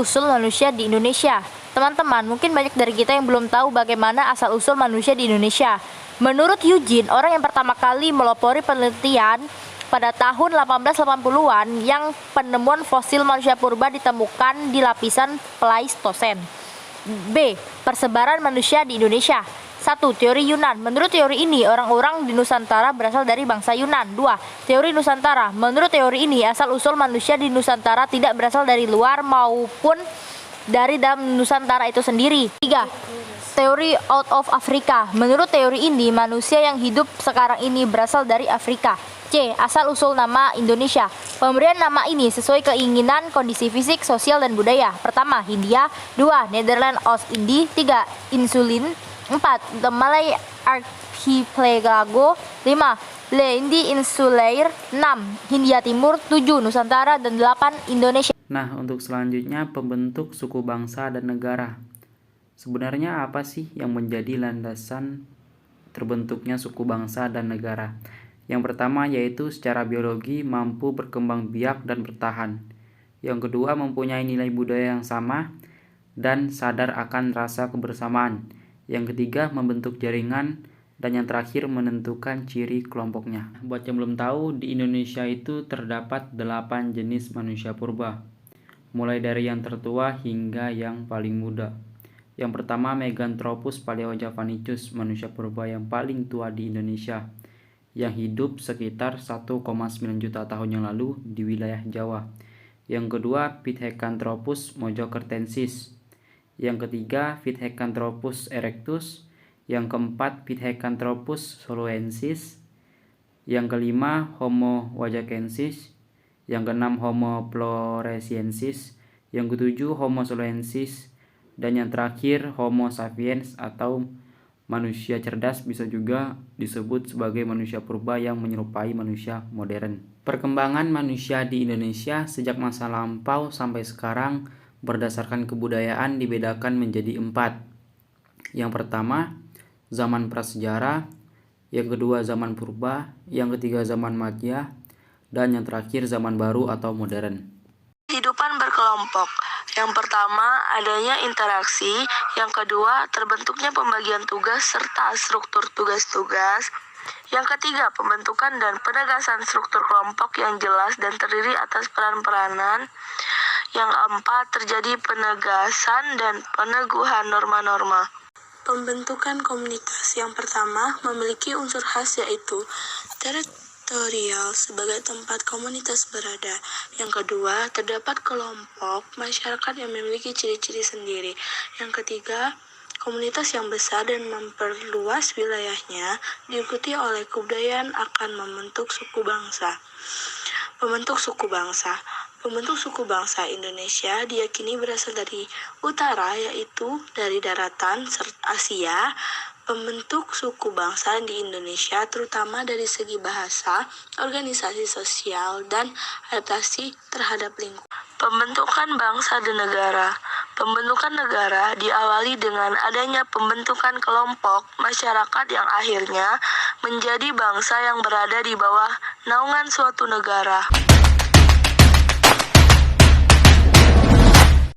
asal-usul manusia di Indonesia. Teman-teman, mungkin banyak dari kita yang belum tahu bagaimana asal-usul manusia di Indonesia. Menurut Eugene, orang yang pertama kali melopori penelitian pada tahun 1880-an yang penemuan fosil manusia purba ditemukan di lapisan Pleistosen. B. Persebaran manusia di Indonesia. 1. Teori Yunan. Menurut teori ini, orang-orang di Nusantara berasal dari bangsa Yunan. 2. Teori Nusantara. Menurut teori ini, asal-usul manusia di Nusantara tidak berasal dari luar maupun dari dalam Nusantara itu sendiri. 3. Teori out of Africa. Menurut teori ini, manusia yang hidup sekarang ini berasal dari Afrika. C. Asal-usul nama Indonesia. Pemberian nama ini sesuai keinginan, kondisi fisik, sosial, dan budaya. Pertama, Hindia. 2. Netherlands Oost-Indie. 3. Insulin. 4. The Malay Archipelago. 5. Le Indi Insulair. 6. Hindia Timur. 7. Nusantara. Dan 8. Indonesia. Nah, untuk selanjutnya pembentuk suku bangsa dan negara. Sebenarnya apa sih yang menjadi landasan terbentuknya suku bangsa dan negara? Yang pertama yaitu secara biologi mampu berkembang biak dan bertahan. Yang kedua mempunyai nilai budaya yang sama dan sadar akan rasa kebersamaan. Yang ketiga membentuk jaringan, dan yang terakhir menentukan ciri kelompoknya. Buat yang belum tahu, di Indonesia itu terdapat 8 jenis manusia purba, mulai dari yang tertua hingga yang paling muda. Yang pertama Meganthropus paleojavanicus, manusia purba yang paling tua di Indonesia, yang hidup sekitar 1,9 juta tahun yang lalu di wilayah Jawa. Yang kedua Pithecanthropus mojokertensis. Yang ketiga Pithecanthropus erectus. Yang keempat Pithecanthropus soloensis. Yang kelima Homo wajakensis. Yang keenam Homo floresiensis. Yang ketujuh Homo soloensis. Dan yang terakhir Homo sapiens atau manusia cerdas, bisa juga disebut sebagai manusia purba yang menyerupai manusia modern. Perkembangan manusia di Indonesia sejak masa lampau sampai sekarang berdasarkan kebudayaan dibedakan menjadi 4. Yang pertama, zaman prasejarah. Yang kedua, zaman purba. Yang ketiga, zaman madya. Dan yang terakhir, zaman baru atau modern. Kehidupan berkelompok. Yang pertama, adanya interaksi. Yang kedua, terbentuknya pembagian tugas serta struktur tugas-tugas. Yang ketiga, pembentukan dan penegasan struktur kelompok yang jelas dan terdiri atas peran-peranan. Yang keempat, terjadi penegasan dan peneguhan norma-norma. Pembentukan komunitas. Yang pertama, memiliki unsur khas yaitu teritorial sebagai tempat komunitas berada. Yang kedua, terdapat kelompok masyarakat yang memiliki ciri-ciri sendiri. Yang ketiga, komunitas yang besar dan memperluas wilayahnya diikuti oleh kebudayaan akan membentuk suku bangsa. Pembentuk suku bangsa. Pembentuk suku bangsa Indonesia diyakini berasal dari utara, yaitu dari daratan Asia. Pembentuk suku bangsa di Indonesia terutama dari segi bahasa, organisasi sosial, dan adaptasi terhadap lingkungan. Pembentukan bangsa dan negara. Pembentukan negara diawali dengan adanya pembentukan kelompok masyarakat yang akhirnya menjadi bangsa yang berada di bawah naungan suatu negara.